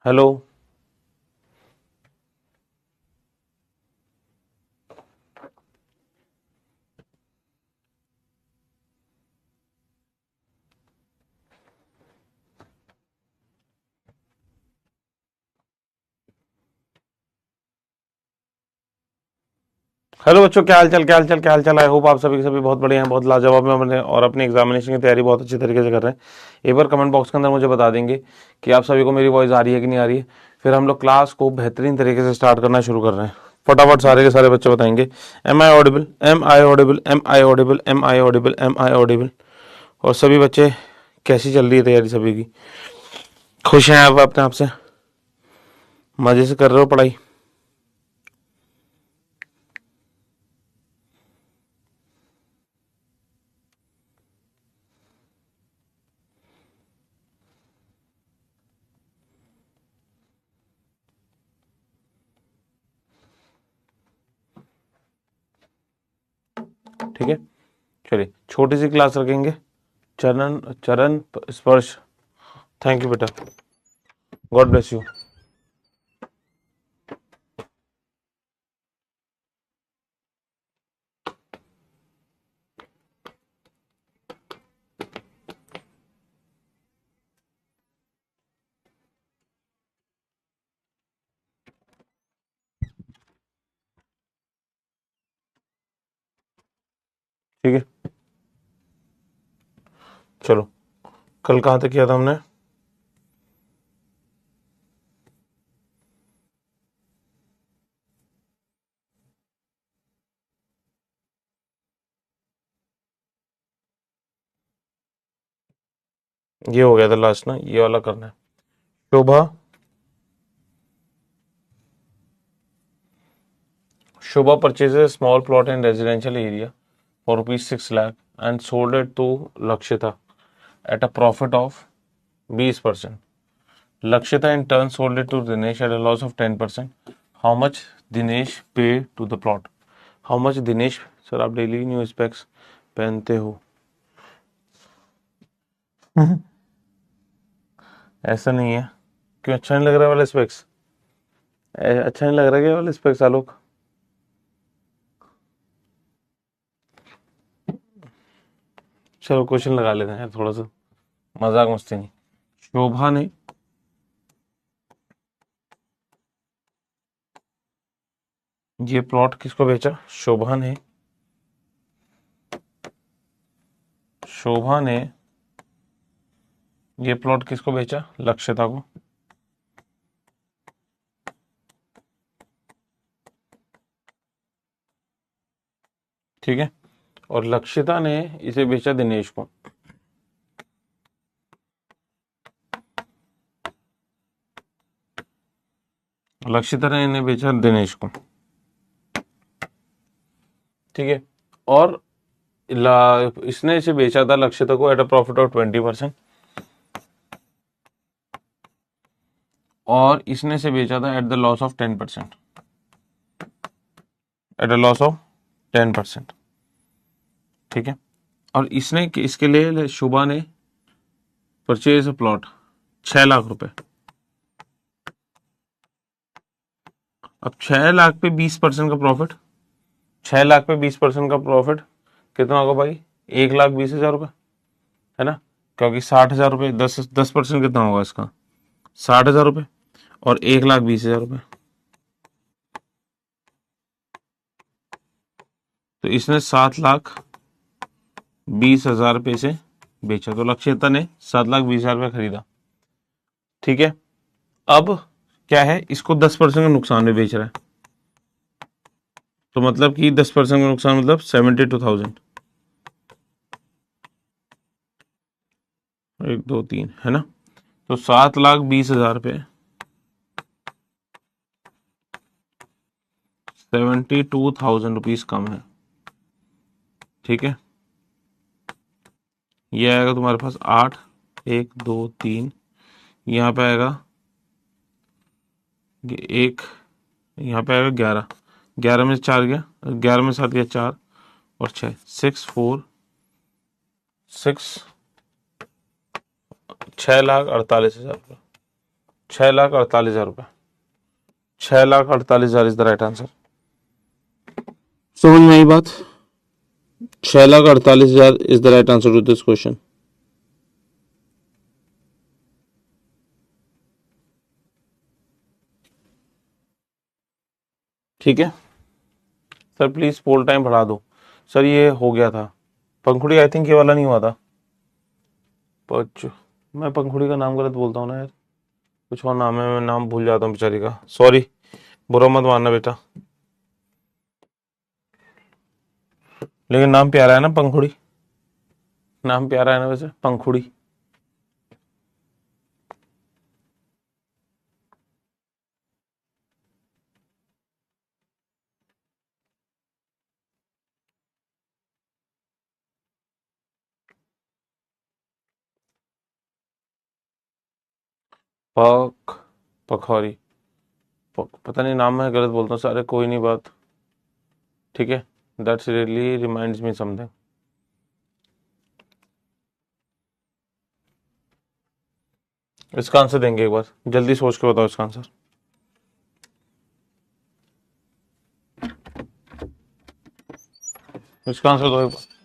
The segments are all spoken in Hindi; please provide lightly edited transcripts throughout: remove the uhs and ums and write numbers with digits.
हेलो। हेलो बच्चों, क्या हाल चाल, क्या हाल चाल, क्या हाल चाल। आई होप आप सभी के सभी बहुत बढ़िया हैं, बहुत लाजवाब में बने और अपनी एग्जामिनेशन की तैयारी बहुत अच्छी तरीके से कर रहे हैं। एक बार कमेंट बॉक्स के अंदर मुझे बता देंगे कि आप सभी को मेरी वॉइस आ रही है कि नहीं आ रही है। फिर हम लोग क्लास को बेहतरीन तरीके से स्टार्ट करना शुरू कर रहे हैं। फटाफट सारे के सारे बच्चे बताएंगे, am I audible, am I audible, am I audible, am I audible, am I audible. और सभी बच्चे, कैसी चल रही है तैयारी सभी की? खुश हैं आप अपने आप से? मजे से कर रहे हो पढ़ाई? ठीक है, चलिए छोटी सी क्लास रखेंगे। चरण चरण स्पर्श। थैंक यू बेटा, गॉड ब्लेस यू। ठीक है, चलो कल कहाँ तक किया था हमने? ये हो गया था लास्ट ना, ये वाला करना है। Shobha, Shobha purchases small plot in residential area for ₹6 lakh and sold it to Lakshita at a profit of 20%. Lakshita in turn sold it to Dinesh at a loss of 10%. How much Dinesh paid to the plot? How much Dinesh? Sir आप डेली न्यू स्पेक्स पहनते हो? ऐसा नहीं है। क्यों, अच्छा नहीं लग रहा है वाला स्पेक्स? अच्छा नहीं लग रहा है क्या वाला स्पेक्स आलोक? चलो क्वेश्चन लगा लेते हैं यार, थोड़ा सा मजाक मस्ती नहीं। शोभा ने ये प्लॉट किसको बेचा? शोभा ने ये प्लॉट किसको बेचा? लक्षिता को। ठीक है, और लक्षिता ने इसे बेचा दिनेश को। लक्षिता ने इन्हें बेचा दिनेश को। ठीक है, और इसने इसे बेचा था लक्षिता को एट अ प्रॉफिट ऑफ 20%, और इसने इसे बेचा था at the loss of 10%, at a loss of 10%। ठीक है, और इसने इसके लिए शुभा ने परचेज प्लॉट 6 लाख रुपए। अब 6 लाख पे 20% का प्रॉफिट, 6 लाख पे 20% का प्रॉफिट कितना होगा भाई? 1,20,000 रुपये, है ना? क्योंकि 60,000 रुपये, 10% कितना होगा इसका? 60,000 रुपये, और 1,20,000 रुपये। तो इसने 7,20,000 रुपये से बेचा, तो लक्षिता ने 7,20,000 रुपये खरीदा। ठीक है, अब क्या है, इसको 10% का नुकसान में बेच रहा है। तो मतलब कि 10% का नुकसान मतलब 72,000। 1, 2, 3, है ना? तो 7,20,000 रुपये 72,000 रुपीज कम है। ठीक है, ये आएगा तुम्हारे पास 8, 1, 2, 3, यहाँ पे आएगा एक, यहाँ पे आएगा 11, 11 में 4 गया, 11 में 7 गया 4, और 6, 6, 4, 6, 6,48,000 रुपये, 6,48,000 रुपये, 6,48,000 इज द राइट आंसर। समझ में आई बात? 6,48,000 is the right answer to this question. ठीक है सर, प्लीज पोल टाइम बढ़ा दो। सर ये हो गया था पंखुड़ी, आई थिंक ये वाला नहीं हुआ था। मैं पंखुड़ी का नाम गलत बोलता हूँ ना यार, कुछ और नाम है, मैं नाम भूल जाता हूँ बेचारी का, सॉरी, बुरा मत मानना बेटा, लेकिन नाम प्यारा है ना पंखुड़ी, नाम प्यारा है ना वैसे पंखुड़ी। पख पखौरी, पता नहीं नाम मैं गलत बोलता हूँ सारे, कोई नहीं बात, ठीक है, that's really reminds me something. इसका आंसर देंगे एक बार, जल्दी सोच के बताओ इसका आंसर। इसका आंसर दो एक बार।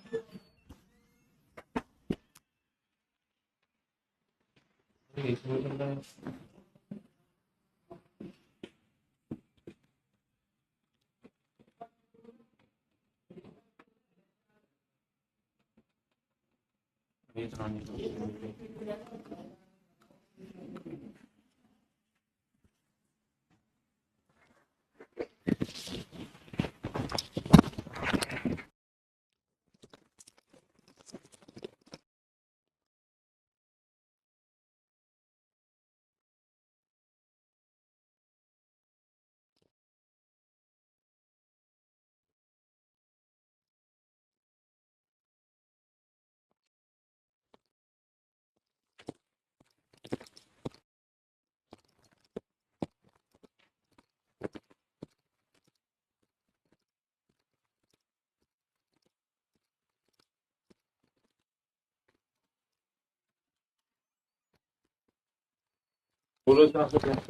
बोलो इसका आंसर क्या है?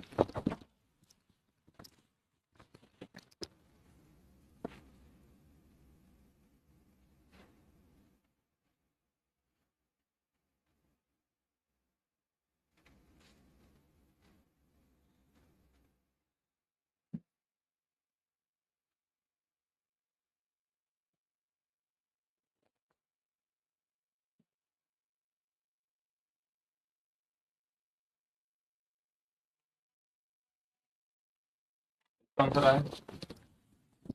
आंसर आए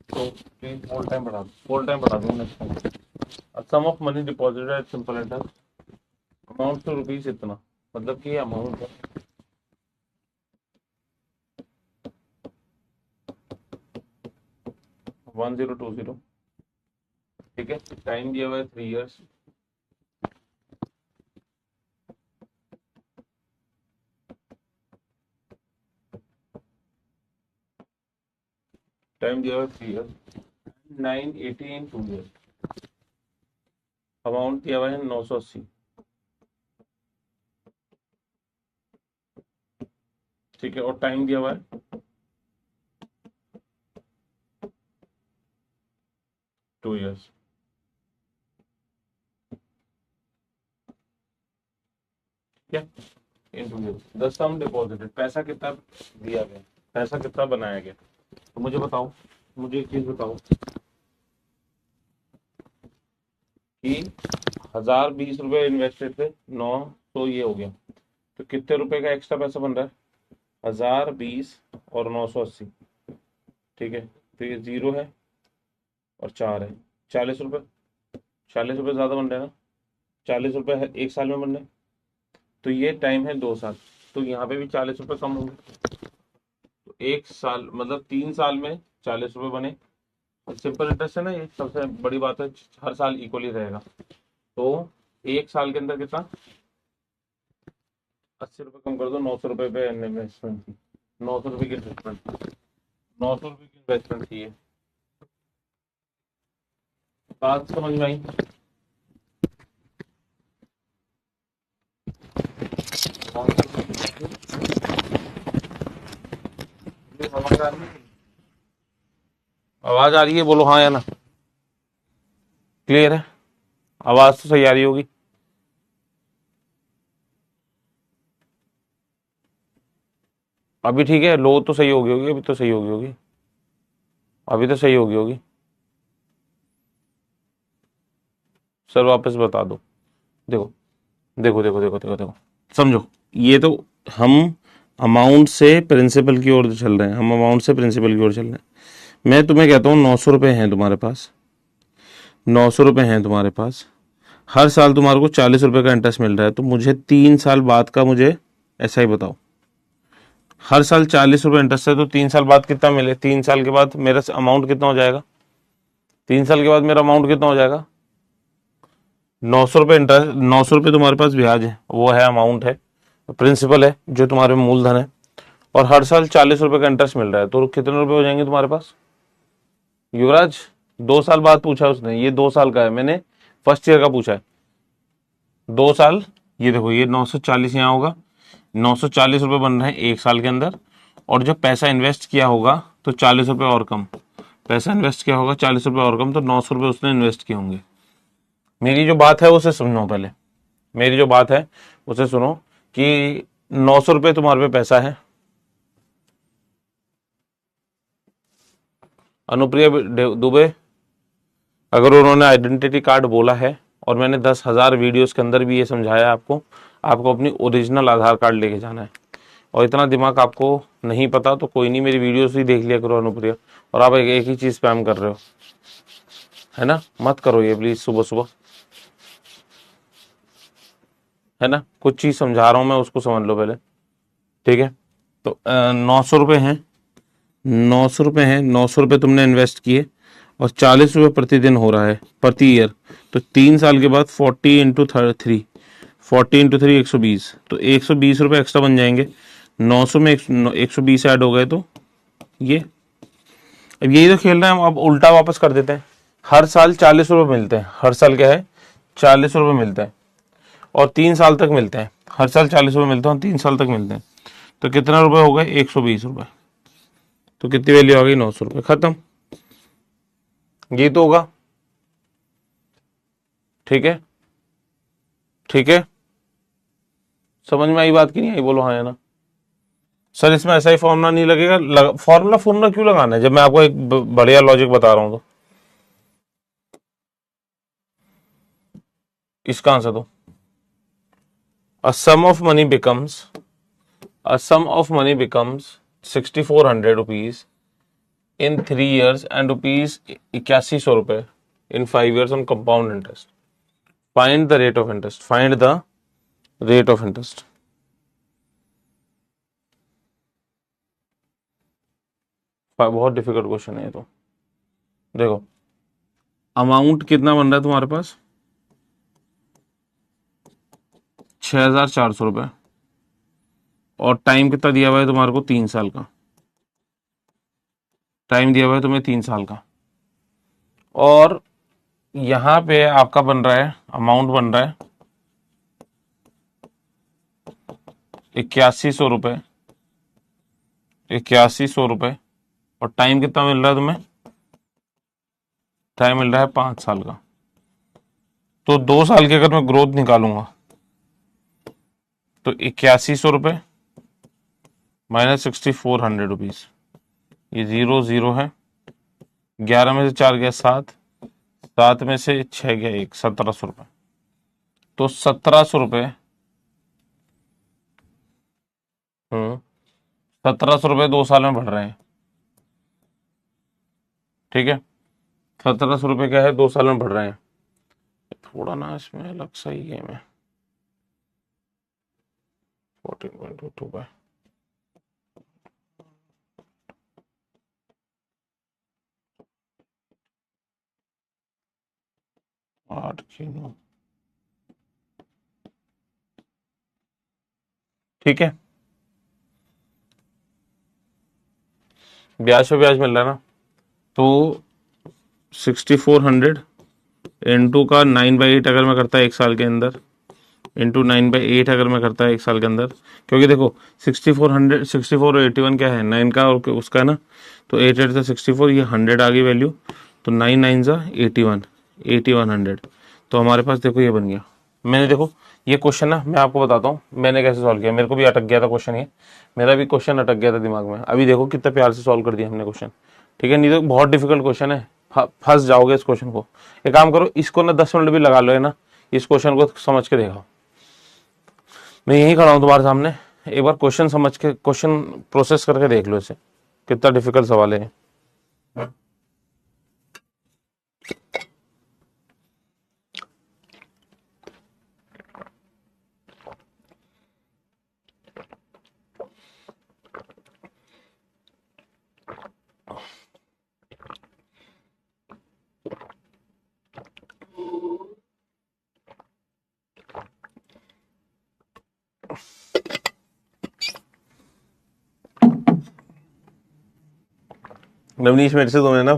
तो प्लीज फोल टाइम बढ़ा दूंगा next time. Sum of money deposited at simple interest, amount to rupees इतना, मतलब कि अमाउंट है 1020, ठीक है, टाइम दिया हुआ है 3 इयर्स, टाइम दिया हुआ है 3 इयर्स, 980 इन 2 इयर्स, अमाउंट दिया हुआ है 980, ठीक है, और टाइम दिया हुआ है 2 इयर्स, ठीक है, इन 2 इयर्स द सम डिपॉजिटेड, पैसा कितना दिया गया, पैसा कितना बनाया गया, तो मुझे बताओ, मुझे एक चीज बताओ कि 1,020 रुपए इन्वेस्टेड थे, 900 ये हो गया, तो कितने रुपए का एक्स्ट्रा पैसा बन रहा है, 1,020 और 980, ठीक है, तो ये 0 है और 4 है, 40 रुपए, 40 रुपए ज्यादा बन रहे हैं ना, 40 रुपए है 1 साल में बन रहे हैं, तो ये टाइम है 2 साल, तो यहाँ पे भी 40 रुपए कम होंगे, तो 1 साल मतलब 3 साल में 40 रुपए बने, सिंपल इंटरेस्ट है ना, ये सबसे बड़ी बात है, हर साल इक्वली रहेगा, तो 1 साल के अंदर कितना, 80 रुपए कम कर दो, 900 रुपए पे इन्वेस्टमेंट थी, 900 रुपए की इन्वेस्टमेंट, 900 रुपए की इन्वेस्टमेंट थी ये, बात समझ में आई? आवाज आ रही है, बोलो हाँ या ना। क्लियर है? आवाज तो सही आ रही होगी। अभी ठीक है? लो तो सही होगी होगी, अभी तो सही होगी होगी, अभी तो सही होगी होगी। सर वापस बता दो। देखो देखो देखो देखो देखो देखो, समझो। ये तो हम अमाउंट से प्रिंसिपल की ओर चल रहे हैं, हम अमाउंट से प्रिंसिपल की ओर चल रहे हैं। मैं तुम्हें कहता हूँ 900 रुपये हैं तुम्हारे पास, 900 रुपये हैं तुम्हारे पास। हर साल तुम्हारे को 40 रुपये का इंटरेस्ट मिल रहा है, तो मुझे 3 साल बाद का मुझे ऐसा ही बताओ। हर साल 40 रुपये इंटरेस्ट है, तो 3 साल बाद कितना मिले? 3 साल के बाद मेरा अमाउंट कितना हो जाएगा? 3 साल के बाद मेरा अमाउंट कितना हो जाएगा? 900 रुपये इंटरेस्ट, 900 रुपये तुम्हारे पास ब्याज है, वो है अमाउंट है, प्रिंसिपल है जो तुम्हारे मूलधन है। और हर साल 40 रुपये का इंटरेस्ट मिल रहा है, तो कितने रुपए हो जाएंगे तुम्हारे पास युवराज? 2 साल बाद पूछा उसने, ये 2 साल का है, मैंने फर्स्ट ईयर का पूछा है। 2 साल, ये देखो ये 940 यहाँ होगा, 940 रुपये बन रहे हैं 1 साल के अंदर। और जो पैसा इन्वेस्ट किया होगा तो 40 रुपये और कम, पैसा इन्वेस्ट किया होगा 40 रुपये और कम, तो 900 रुपये उसने इन्वेस्ट किए होंगे। मेरी जो बात है उसे सुनो पहले, मेरी जो बात है उसे सुनो कि 900 रुपये तुम्हारे पे पैसा है। अनुप्रिया दुबे, अगर उन्होंने आइडेंटिटी कार्ड बोला है और मैंने 10,000 वीडियोस के अंदर भी ये समझाया आपको, आपको अपनी ओरिजिनल आधार कार्ड लेके जाना है। और इतना दिमाग आपको नहीं पता तो कोई नहीं, मेरी वीडियोस भी देख लिया करो अनुप्रिया। और आप एक ही चीज स्पैम कर रहे हो, है ना? मत करो ये प्लीज सुबह सुबह, है ना? कुछ चीज समझा रहा हूं मैं, उसको समझ लो पहले, ठीक है? तो 900 रुपये हैं, 900 रुपये हैं, 900 रुपये तुमने इन्वेस्ट किए और 40 रुपये प्रतिदिन हो रहा है प्रति ईयर। तो 3 साल के बाद 40 × 3, 40 × 3 120, तो 120 रुपये एक्स्ट्रा बन जाएंगे। 900 में 120 ऐड हो गए, तो ये अब यही तो खेल रहे हैं हम। अब उल्टा वापस कर देते हैं। हर साल 40 रुपये मिलते हैं, हर साल क्या है 40 रुपये मिलते हैं, और 3 साल तक मिलते हैं। हर साल 40 रुपये मिलते हैं और 3 साल तक मिलते हैं, तो कितना रुपए हो गए? 120 रुपये। तो कितनी वैल्यू आ गई? 900 रुपये। खत्म, ये तो होगा, ठीक है? ठीक है, समझ में आई बात की नहीं आई? बोलो हाँ या ना। सर इसमें ऐसा ही फॉर्मूला नहीं लगेगा, फॉर्मूला फॉर्मूला क्यों लगाना है जब मैं आपको एक बढ़िया लॉजिक बता रहा हूं? तो इसका आंसर दो। A sum of money becomes, a sum of money becomes 6,400 rupees in 3 years and rupees 8100 in 5 years on compound interest. Find the rate of interest. Find the rate of interest. बहुत डिफिकल्ट क्वेश्चन है ये तो। देखो अमाउंट कितना बन रहा है तुम्हारे पास? 6,400 रुपये, और टाइम कितना दिया हुआ है तुम्हारे को? 3 साल का टाइम दिया हुआ है तुम्हें, 3 साल का। और यहां पे आपका बन रहा है, अमाउंट बन रहा है 8100 रुपये, 8100 रुपये। और टाइम कितना मिल रहा है तुम्हें? टाइम मिल रहा है 5 साल का। तो 2 साल की अगर मैं ग्रोथ निकालूंगा तो 8100 रुपये माइनस 6,400 रुपीज, ये 0 0 है। 11 में से 4 गया 7, 7 में से 6 गया 1, 1,700 रुपये। तो 1,700 रुपये, 1,700 रुपये 2 साल में बढ़ रहे हैं, ठीक है? 1,700 रुपये क्या है? 2 साल में बढ़ रहे हैं। थोड़ा ना इसमें अलग सही गेम है। 14.22 बाय 8 की 9, ठीक है? ब्याज पे ब्याज मिल रहा है ना, तो 6,400 इंटू का 9/8 अगर मैं करता 1 साल के अंदर, इंटू 9/8 अगर मैं करता है एक साल के अंदर, क्योंकि देखो 64 और 81 क्या है, 9 का और उसका है ना, तो 8 से 64, ये 100 आ गई वैल्यू, तो 9 9 ज़ा 81, 8100। तो हमारे पास देखो ये बन गया। मैंने देखो ये क्वेश्चन ना, मैं आपको बताता हूँ मैंने कैसे सॉल्व किया, मेरे को भी अटक गया था क्वेश्चन, ये मेरा भी क्वेश्चन अटक गया था दिमाग में। अभी देखो कितना प्यार से सॉल्व कर दिया हमने क्वेश्चन, ठीक है। नहीं तो बहुत डिफिकल्ट क्वेश्चन है, फंस जाओगे इस क्वेश्चन को। एक काम करो, इसको ना 10 मिनट भी लगा लो है ना, इस क्वेश्चन को समझ के देखो। मैं यहीं खड़ा हूं तुम्हारे सामने, एक बार क्वेश्चन समझ के, क्वेश्चन प्रोसेस करके देख लो इसे, कितना डिफिकल्ट सवाल है। नवनीश, मेरे से तुमने ना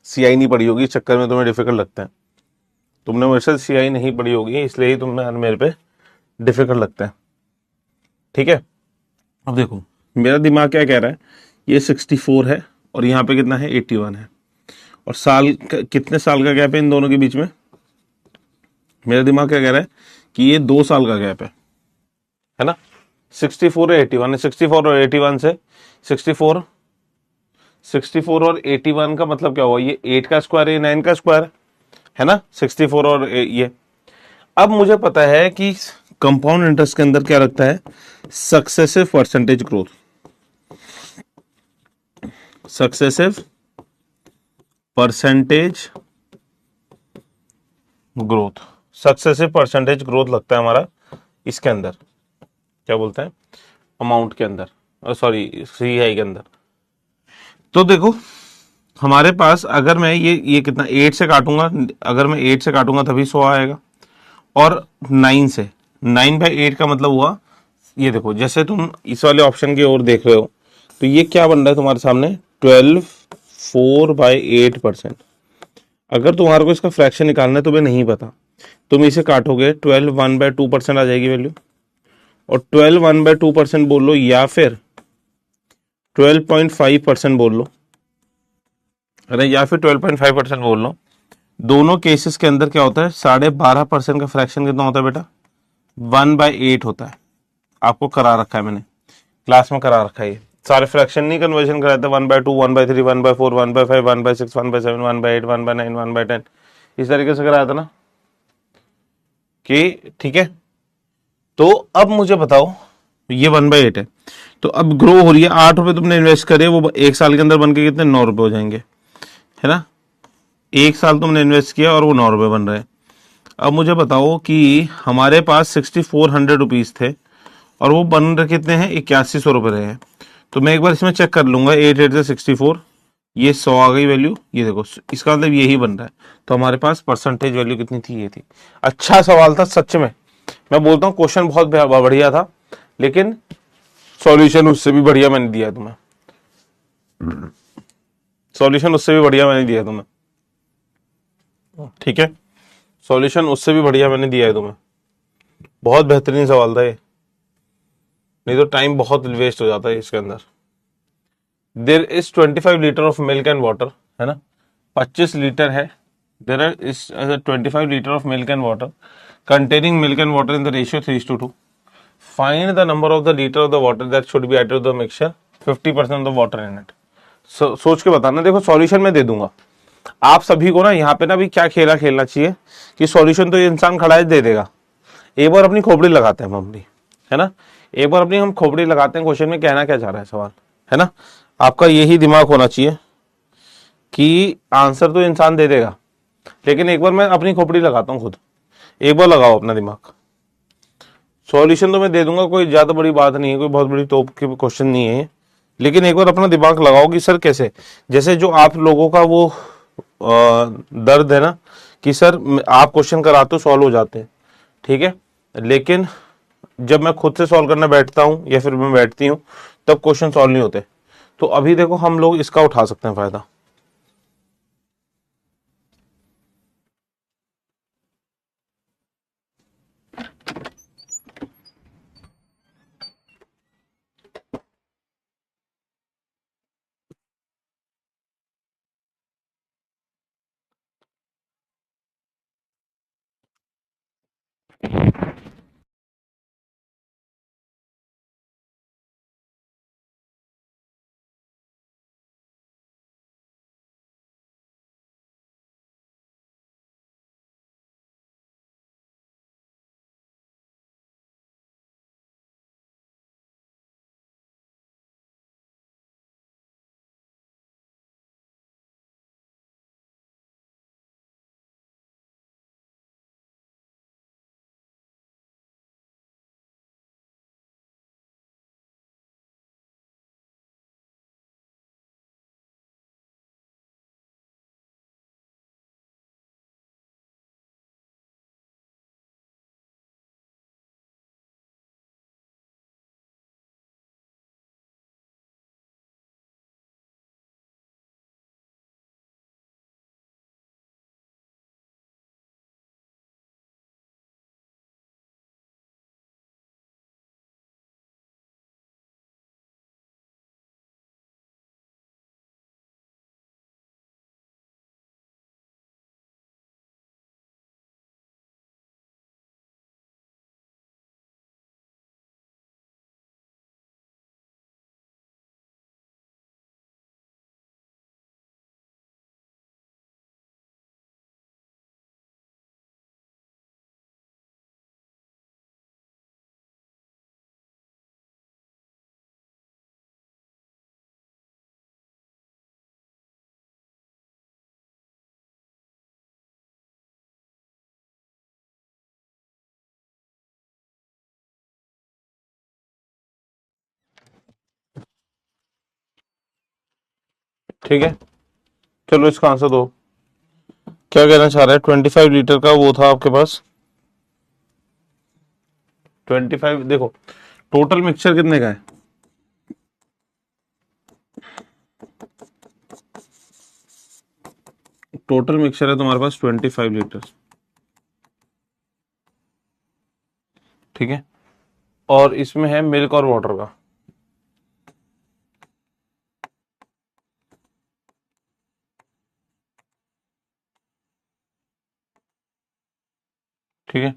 सीआई नहीं पढ़ी होगी, इस चक्कर में तुम्हें डिफिकल्ट लगता है। तुमने मेरे से सीआई नहीं पढ़ी होगी, इसलिए ही तुम्हें मेरे पे डिफिकल्ट लगता है, ठीक है। अब देखो मेरा दिमाग क्या कह रहा है, ये 64 है और यहाँ पे कितना है, 81 है, और कितने साल का गैप है इन दोनों के बीच में। मेरा दिमाग क्या कह रहा है कि ये 2 साल का गैप है ना। 64 और 81 है, 64 और 81 से 64 और 81 का मतलब क्या हुआ, ये 8 का स्क्वायर है, 9 का स्क्वायर है ना, 64 और ये। अब मुझे पता है कि कंपाउंड इंटरेस्ट के अंदर क्या रखता है, successive percentage growth, successive percentage growth, successive percentage growth लगता है हमारा इसके अंदर, क्या बोलते हैं, अमाउंट के अंदर, सॉरी सीआई के अंदर। तो देखो हमारे पास अगर मैं ये कितना 8 से काटूंगा, अगर मैं 8 से काटूंगा तभी 100 आएगा, और 9 से, 9/8 का मतलब हुआ, ये देखो जैसे तुम इस वाले ऑप्शन की ओर देख रहे हो, तो ये क्या बन रहा है तुम्हारे सामने, 12 4/8%। अगर तुम्हारे को इसका फ्रैक्शन निकालना है, तुम्हें नहीं पता, तुम इसे काटोगे, 12 1/2% आ जाएगी वैल्यू, और 12 1/2% बोल लो, या फिर 12.5% बोल लो, अरे या फिर 12.5% बोल लो। दोनों केसेस के अंदर क्या होता है, 12.5% का फ्रैक्शन कितना होता है बेटा, 1/8 होता है। आपको करा रखा है, मैंने क्लास में करा रखा है, ये सारे फ्रैक्शन नहीं कन्वर्जन कराते, 1/2 1/3 1/4 1/5 1/6 1/7 1/8 1/9 1/10, इस तरीके से कराया था ना, कि ठीक है। तो अब मुझे बताओ, ये 1/8 है, तो अब ग्रो हो रही है, 8 रुपए तुमने इन्वेस्ट करे, वो एक साल के अंदर बन के कितने, 9 रुपए हो जाएंगे, है ना। एक साल तुमने इन्वेस्ट किया और वो 9 रुपए बन रहे हैं। अब मुझे बताओ कि हमारे पास 6400 रुपीज थे और वो बन रहे कितने हैं, 8100 रुपए रहे हैं। तो मैं एक बार इसमें चेक कर लूंगा, 8 8 से 64, ये 100 आ गई वैल्यू, ये देखो इसका मतलब यही बन रहा है। तो हमारे पास परसेंटेज वैल्यू कितनी थी, ये थी। अच्छा सवाल था सच में, मैं बोलता हूँ क्वेश्चन बहुत बढ़िया था, लेकिन सॉल्यूशन उससे भी बढ़िया मैंने दिया है तुम्हें, सॉल्यूशन उससे भी बढ़िया मैंने दिया है तुम्हें, ठीक है। सॉल्यूशन उससे भी बढ़िया मैंने दिया है तुम्हें, बहुत बेहतरीन सवाल था ये, नहीं तो टाइम बहुत वेस्ट हो जाता है इसके अंदर। There is 25 litre of milk and water, है ना, 25 लीटर है, there is 25 litre of milk and water containing milk and water in the ratio 3:2। Find the number of the litre of the water that should be added to the mixture, 50% of the water in it. सोच के बताना। देखो सॉल्यूशन मैं दे दूंगा आप सभी को ना, यहाँ पे ना भी क्या खेला खेलना चाहिए कि सॉल्यूशन तो ये इंसान खड़ा है दे देगा, एक बार अपनी खोपड़ी लगाते हैं हम अपनी, है ना, एक बार अपनी हम खोपड़ी लगाते हैं, क्वेश्चन में कहना क्या चाह रहा है सवाल, है ना। आपका यही दिमाग होना चाहिए कि आंसर तो इंसान दे देगा, लेकिन एक बार मैं अपनी खोपड़ी लगाता हूँ खुद, एक बार लगाओ अपना दिमाग। सॉल्यूशन तो मैं दे दूंगा, कोई ज्यादा बड़ी बात नहीं है, कोई बहुत बड़ी तोप की क्वेश्चन नहीं है, लेकिन एक बार अपना दिमाग लगाओ कि सर कैसे, जैसे जो आप लोगों का वो दर्द है ना कि सर आप क्वेश्चन कराते हो सॉल्व हो जाते हैं, ठीक है, लेकिन जब मैं खुद से सॉल्व करने बैठता हूं या फिर मैं बैठती हूं तब क्वेश्चन सॉल्व नहीं होते। तो अभी देखो हम लोग इसका उठा सकते हैं फायदा। ठीक है, चलो इसका आंसर दो। क्या कहना चाह रहा है? 25 लीटर का वो था आपके पास, 25। देखो टोटल मिक्सचर कितने का है? टोटल मिक्सचर है तुम्हारे पास 25 लीटर, ठीक है, और इसमें है मिल्क और वाटर का। ठीक है,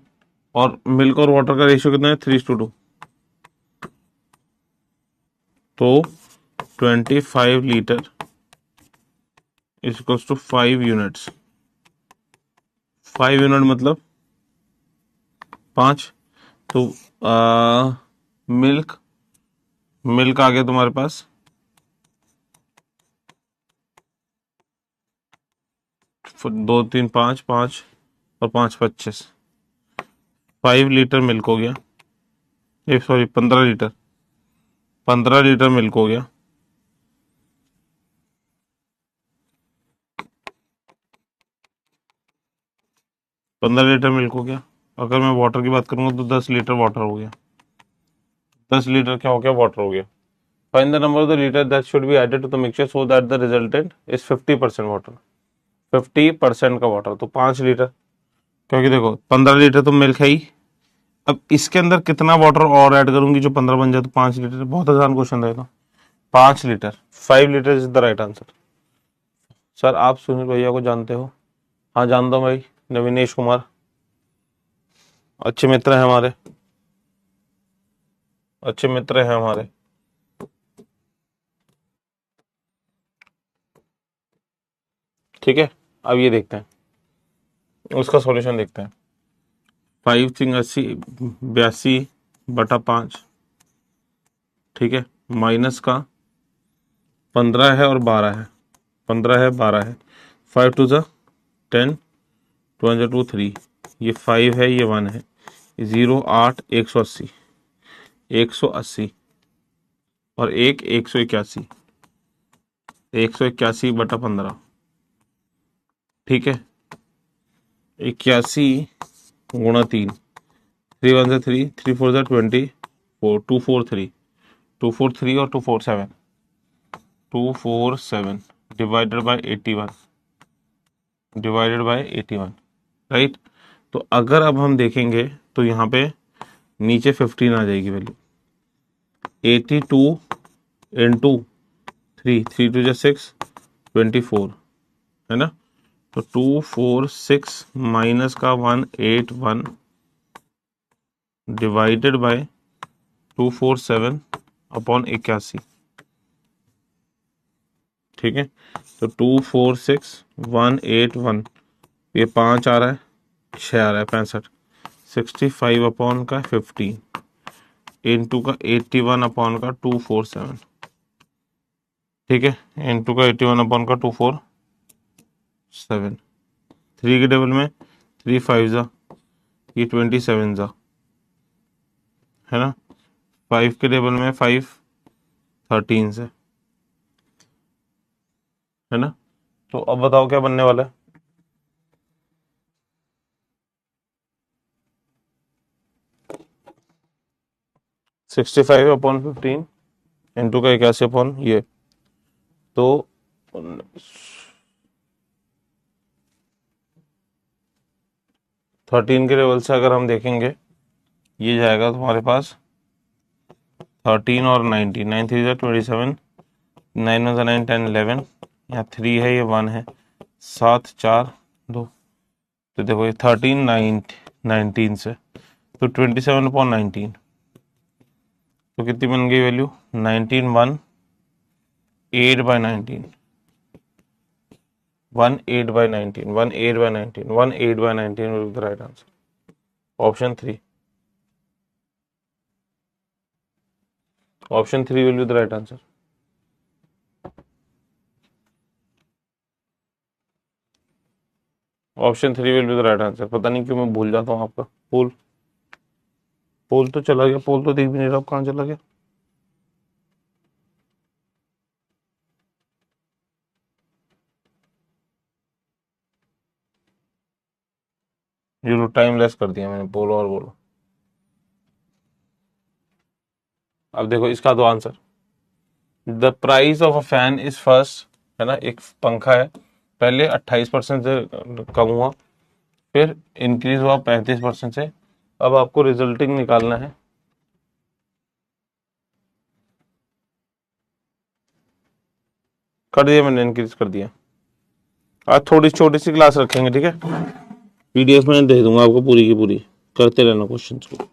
और मिल्क और वाटर का रेशियो कितना है? 3:2। तो 25 litre is equals to 5 units. 5 unit मतलब 5। तो मिल्क, मिल्क आ गया तुम्हारे पास 2 3 5 5 और 5 25। 5 लीटर मिल्क हो गया, ये सॉरी 15 लीटर, 15 लीटर मिल्क हो गया। 15 लीटर मिल्क हो गया। अगर मैं वाटर की बात करूंगा तो 10 लीटर वाटर हो गया। 10 लीटर क्या हो गया? वाटर हो गया। Find the number of the litre that should be added to the mixture so that the resultant is 50% water. 50% का वाटर तो 5 लीटर, क्योंकि देखो 15 लीटर तो मिल्क है ही। अब इसके अंदर कितना वाटर और ऐड करूंगी जो 15 बन जाए? तो 5 लीटर। बहुत आसान क्वेश्चन था ये तो। 5 litre, 5 litre is the right answer. Sir आप सुनील भैया को जानते हो? हाँ जानता हूँ भाई, नवीनेश कुमार, अच्छे मित्र हैं हमारे, अच्छे मित्र हैं हमारे। ठीक है, अब ये देखते हैं, उसका सॉल्यूशन देखते हैं। 5 3 80 82/5, ठीक है, माइनस का 15 है और 12 है, 15 है 12 है, 5 2 10, 2 2 3, ये 5 है, ये 1 है, 0 8 180, 180 और 181, 181/15, ठीक है, 81 × 3, 3 1 3, 3 4 24, 243, 243 और 247, 247 डिवाइडेड बाय 81, राइट। तो अगर अब हम देखेंगे तो यहाँ पे नीचे 15 आ जाएगी वैल्यू। 82 इंटू 3, 3 2 6, 24, है ना। तो 246 माइनस का 181 डिवाइडेड बाय 247/81, ठीक है। तो 246 181, ये 5 आ रहा है, 6 आ रहा है, 65, 65/15 इंटू का 81/247, ठीक है, इंटू का 81/247। 3 के टेबल में 3 5 जा, ये 27 जा, है ना। 5 के टेबल में 5 13 से, है ना। तो अब बताओ क्या बनने वाला है? 65/15 इंटू का 81 ये, तो 13 के लेवल से अगर हम देखेंगे, ये जाएगा तुम्हारे पास 13 और 19, 9 3 27, 9 1 9 10 11, यहाँ 3 है, ये 1 है, 7 4 2, तो देखो ये 13 9 19 से, तो 27/19, तो कितनी बन गई value? 19 1 8/19, 18/19, 18/19, 18/19 will be the right answer. Option 3. Option 3 will be the right answer. Option 3 will be the right answer. पता नहीं क्यों मैं भूल जाता हूँ आपका पोल। पोल तो चला गया, पोल तो दिख भी नहीं रहा, कहाँ चला गया? ये लो टाइम लेस कर दिया मैंने, बोलो और बोलो। अब देखो इसका दो answer. The price of a fan is first, है ना, एक पंखा है, पहले 28% से कम हुआ, फिर इंक्रीज हुआ 35% से। अब आपको रिजल्टिंग निकालना है। कर दिया मैंने, इंक्रीज कर दिया। आज थोड़ी छोटी सी क्लास रखेंगे, ठीक है। पीडीएफ में दे दूंगा आपको पूरी की पूरी, करते रहना क्वेश्चन को।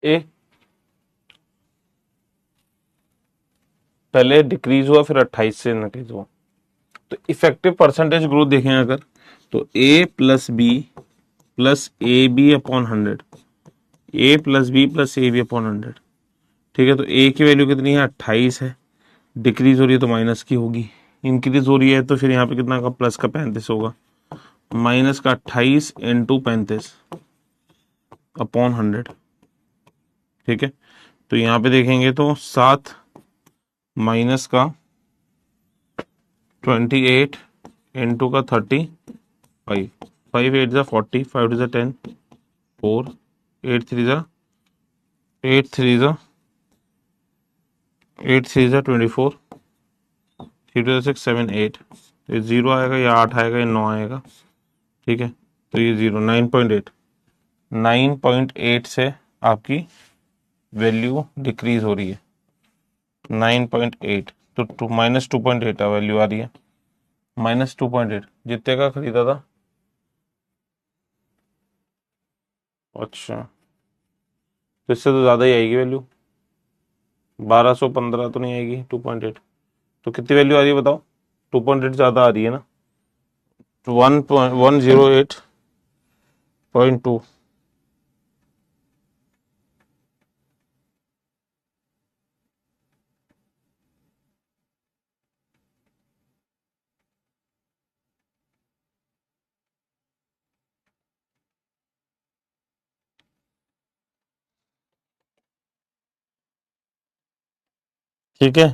ए पहले डिक्रीज हुआ, फिर 28 से इंक्रीज हुआ। तो इफेक्टिव परसेंटेज ग्रोथ देखें अगर, तो a plus b plus a b upon 100, a plus b plus a b upon 100। ठीक है, तो ए की वैल्यू कितनी है, 28 है। डिक्रीज हो रही है तो माइनस की होगी, इंक्रीज हो रही है तो फिर यहाँ पे कितना का, प्लस का 35 होगा। माइनस का 28 इंटू 35 अपॉन 100। ठीक है, तो यहाँ पे देखेंगे तो 7 माइनस का 28 इंटू का 35, 5 8 जा 40, 5 2 जा 10, 4 8 3 जा 8 3 जा 8 3 जा 24, 3 2 जा 6 7 8। ये 0 आएगा या 8 आएगा या 9 आएगा। ठीक है, तो ये 0 9.8, 9.8 से आपकी वैल्यू डिक्रीज हो रही है। 9.8 तो -2.8 वैल्यू आ रही है। -2.8 जितने का खरीदा था। अच्छा, तो इससे तो ज़्यादा ही आएगी वैल्यू, 1215 तो नहीं आएगी 2.8। तो कितनी वैल्यू आ रही है बताओ, 2.8 ज़्यादा आ रही है ना, 1.108.2। ठीक है,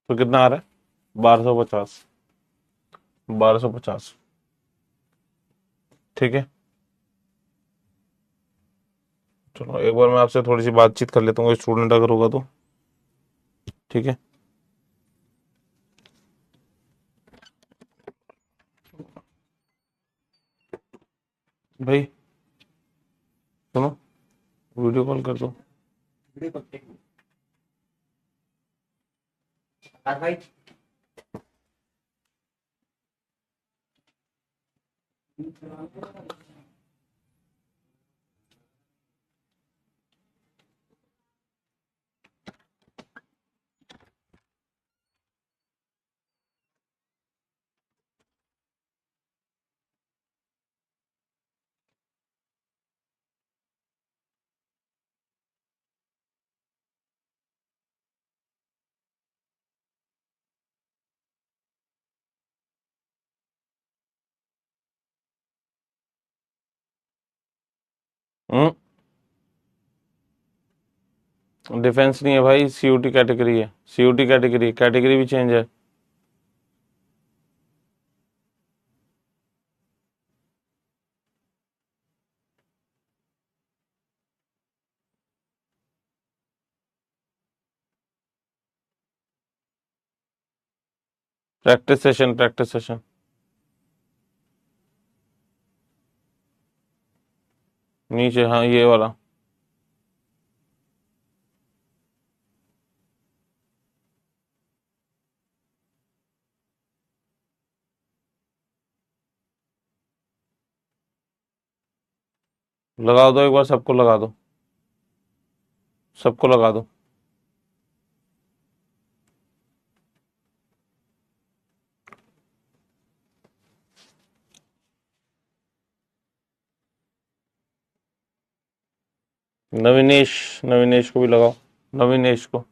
तो कितना आ रहा है, 1250, 1250। ठीक है, चलो एक बार मैं आपसे थोड़ी सी बातचीत कर लेता हूँ, स्टूडेंट अगर होगा तो। ठीक है। भाई सुनो, वीडियो कॉल कर दो। भाई डिफेंस नहीं है भाई, सीयूटी कैटेगरी है, सीयूटी कैटेगरी, कैटेगरी भी चेंज है। प्रैक्टिस सेशन, प्रैक्टिस सेशन नीचे, हाँ ये वाला। लगा दो एक बार, सबको लगा दो, सबको लगा दो। नविनेश, नविनेश को भी लगाओ, नविनेश को।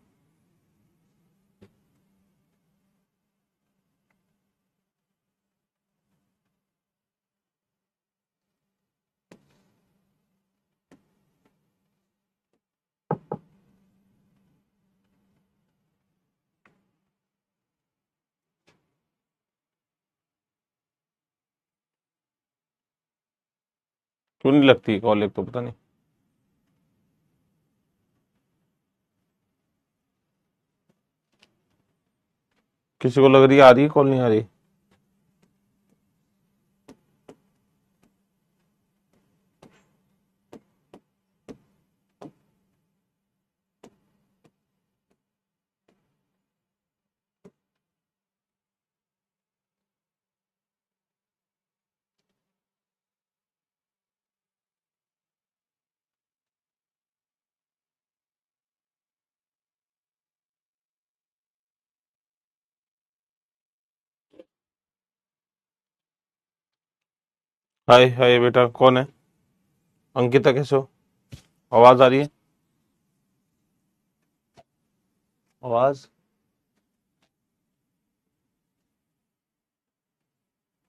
क्यों नहीं लगती कॉल, एक तो पता नहीं। किसी को लग रही है आ रही है कॉल, नहीं आ रही। हाय हाय बेटा, कौन है? अंकिता कैसे हो? आवाज आ रही है? आवाज।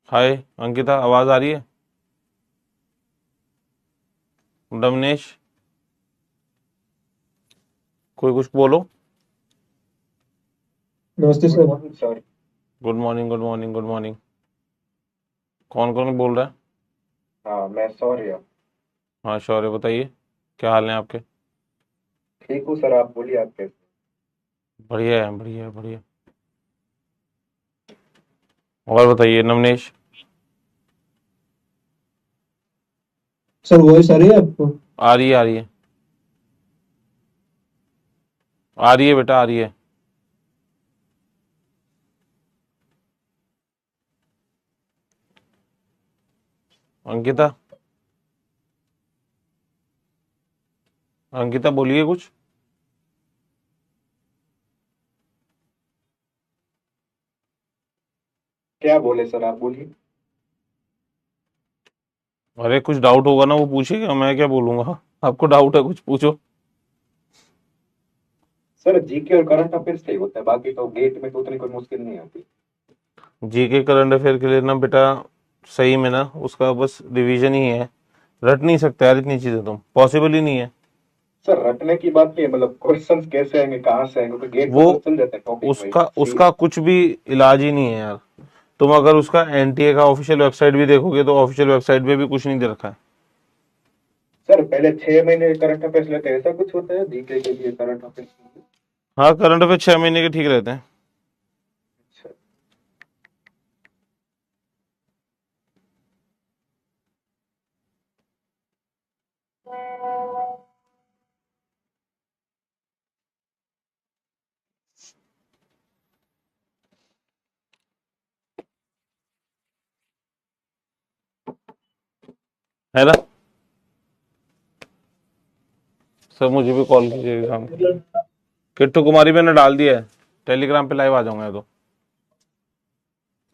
हाय अंकिता, आवाज आ रही है? डमनेश, कोई कुछ बोलो। नमस्ते sir. Sir good morning, good morning, good morning. कौन कौन बोल रहा है? हाँ मैं सौर्य। हाँ शौर्य, बताइए क्या हाल है आपके? ठीक हूँ सर, आप बोलिए आप कैसे। बढ़िया है, बढ़िया है, बढ़िया। और बताइए नवनेश। सर वॉइस आ रही है आपको? आ रही है, आ रही है, आ रही है बेटा, आ रही है। अंकिता, अंकिता बोलिए कुछ। क्या बोले सर, आप बोलिए। अरे कुछ डाउट होगा ना वो पूछेगा, मैं क्या बोलूंगा? आपको डाउट है कुछ पूछो। सर जीके और करंट अफेयर्स सही होता है, बाकी तो गेट में तो उतनी कोई मुश्किल नहीं आती। जीके करंट अफेयर के लिए ना बेटा, सही में ना उसका बस रिवीजन ही है। रट नहीं सकते यार इतनी चीजें, तुम पॉसिबल ही नहीं है। सर रटने की बात नहीं है, मतलब क्वेश्चंस कैसे आएंगे कहाँ से आएंगे, तो गेट वो में तो चल जाता है टॉपिक वाइज उसका सी। उसका कुछ भी इलाज ही नहीं है यार। तुम अगर उसका एनटीए का ऑफिशियल वेबसाइट भी देखोगे तो ऑफिशियल वेबसाइट पे भी कुछ नहीं दे रखा है। सर पहले 6 महीने करंट अफेयर्स लेते हैं, ऐसा कुछ होता है जीके के लिए करंट अफेयर्स? हाँ, करंट अफेयर 6 महीने के ठीक रहते हैं। अच्छा। है ना? सर मुझे भी कॉल कीजिए शाम को। किट्टू कुमारी मैंने डाल दिया है, टेलीग्राम पे लाइव आ जाऊंगा तो।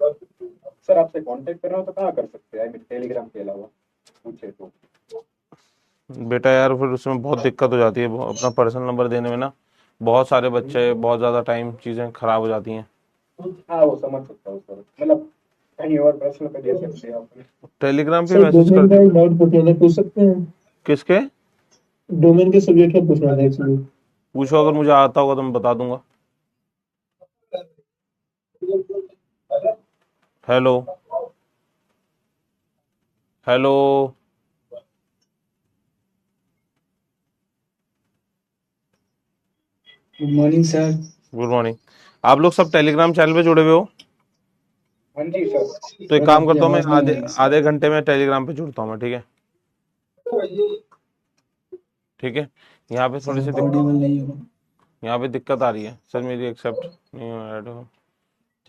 सर आपसे कांटेक्ट करना हो तो कहाँ कर सकते हैं, आई मीन टेलीग्राम के अलावा पूछे तो। बेटा यार फिर उसमें बहुत दिक्कत हो जाती है अपना पर्सनल नंबर देने में ना। बहुत सारे बच्चे, बहुत ज़्यादा टाइम चीज़ें खराब हो जाती हैं। हाँ वो समझ सकता हूँ सर, मतलब कहीं और प्रश्न पे दे सकते हैं आपने। टेलीग्राम पे सर मैसेज कर डोमेन का दिया। एक डाउट पूछना था, पूछ सकते हैं? किसके? डोमेन के सब्जेक्ट का पूछना था एक्चुअली। पूछो, अगर मुझे आता होगा तो मैं बता दूंगा। Hello, hello. Good morning sir. Good morning. आप लोग सब टेलीग्राम चैनल पे जुड़े हुए हो? हाँ जी सर। तो एक सर काम आपकी करता हूँ, मैं आवाज नहीं आ आधे रही आधे घंटे में टेलीग्राम पे जुड़ता हूँ मैं, ठीक है? ठीक है। यहाँ पे सर। थोड़ी सी आप ऑडिबल नहीं हो। यहाँ पे दिक्कत आ रही है सर, मेरी एक्सेप्ट नहीं हो रहा है।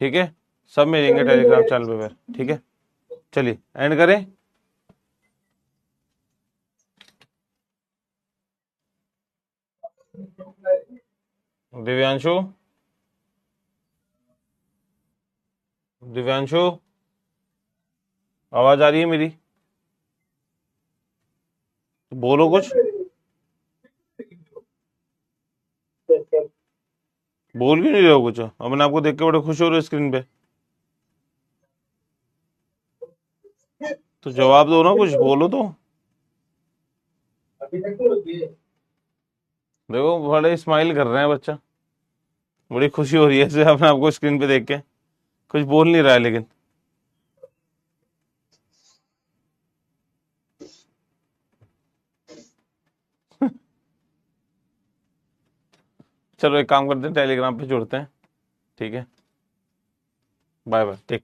ठीक है, सब मिलेंगे टेलीग्राम चैनल पे फिर, ठीक है? चलिए एंड करें। दिव्यांशु, दिव्यांशु, आवाज आ रही है मेरी? बोलो कुछ। बोल क्यों नहीं रहे हो कुछ? अपने आपको देख के बड़े खुश हो रहे हो स्क्रीन पे। तो जवाब दो ना, कुछ बोलो तो। देखो बड़े स्माइल कर रहे हैं बच्चा, बड़ी खुशी हो रही है इसे अपने आपको स्क्रीन पे देख के। कुछ बोल नहीं रहा है लेकिन। चलो एक काम करते हैं, टेलीग्राम पे जुड़ते हैं, ठीक है? Bye bye, take